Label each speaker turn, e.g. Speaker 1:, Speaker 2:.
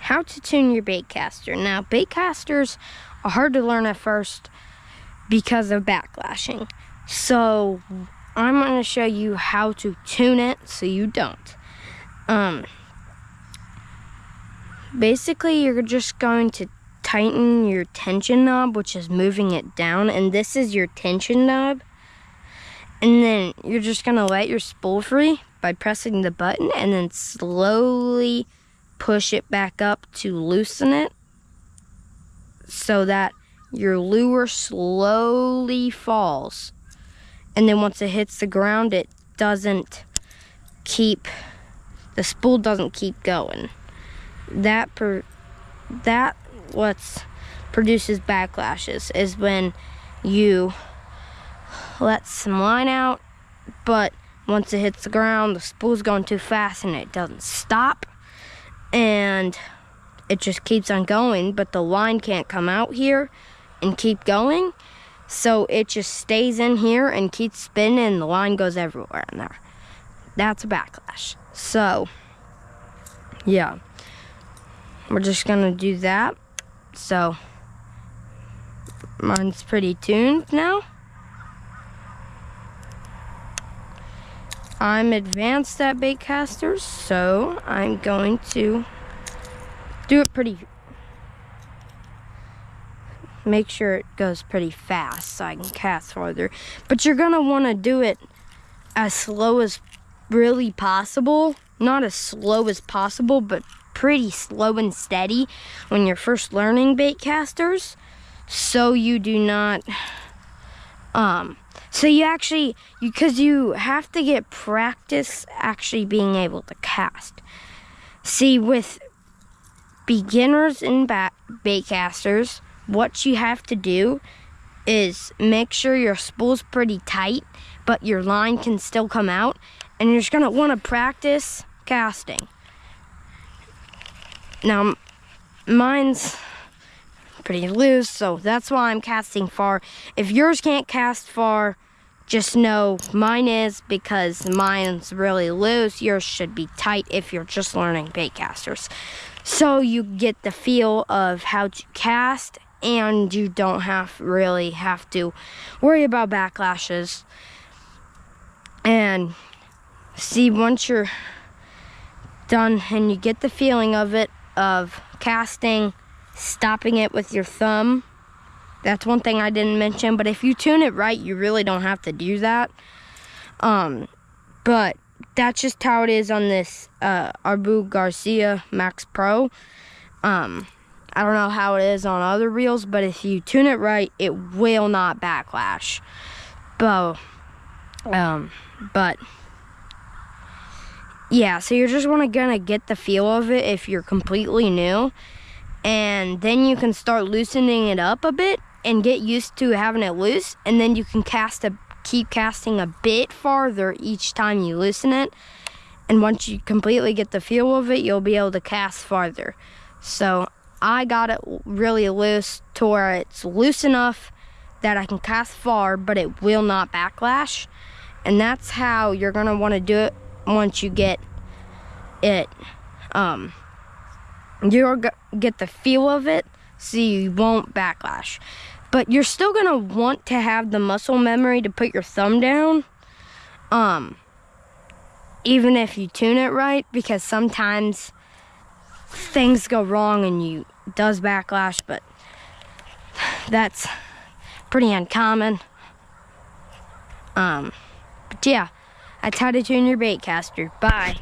Speaker 1: how to tune your baitcaster. Now, baitcasters are hard to learn at first because of backlashing. So I'm going to show you how to tune it so you don't. Basically, you're just going to tighten your tension knob, which is moving it down, and this is your tension knob. And then you're just going to let your spool free by pressing the button and then slowly push it back up to loosen it so that your lure slowly falls. And then once it hits the ground, it doesn't keep, the spool doesn't keep going. That what produces backlashes is when you let some line out, but once it hits the ground, the spool's going too fast and it doesn't stop, and it just keeps on going, but the line can't come out here and keep going, so it just stays in here and keeps spinning, and the line goes everywhere in there. That's a backlash. So yeah, we're just gonna do that. So mine's pretty tuned now. I'm advanced at baitcasters, so I'm going to do it make sure it goes pretty fast so I can cast farther. But you're gonna wanna do it as slow as really possible. Not as slow as possible, but pretty slow and steady when you're first learning baitcasters, so you do not so you actually, because you have to get practice actually being able to cast. See, with beginners and baitcasters, what you have to do is make sure your spool's pretty tight, but your line can still come out, and you're just gonna want to practice casting. Now, mine's pretty loose, so that's why I'm casting far. If yours can't cast far, just know mine is, because mine's really loose. Yours should be tight if you're just learning baitcasters. So you get the feel of how to cast, and you don't really have to worry about backlashes. And see, once you're done and you get the feeling of it, of casting, stopping it with your thumb. That's one thing I didn't mention, but if you tune it right, you really don't have to do that. But that's just how it is on this Abu Garcia Max Pro. I don't know how it is on other reels, but if you tune it right, it will not backlash. But yeah, so you're just gonna get the feel of it if you're completely new, and then you can start loosening it up a bit and get used to having it loose, and then you can keep casting a bit farther each time you loosen it, and once you completely get the feel of it, you'll be able to cast farther. So I got it really loose to where it's loose enough that I can cast far, but it will not backlash, and that's how you're gonna want to do it. Once you get it, you'll get the feel of it, so you won't backlash. But you're still gonna want to have the muscle memory to put your thumb down, even if you tune it right, because sometimes things go wrong and does backlash, but that's pretty uncommon. But yeah, that's how to tune your baitcaster. Bye.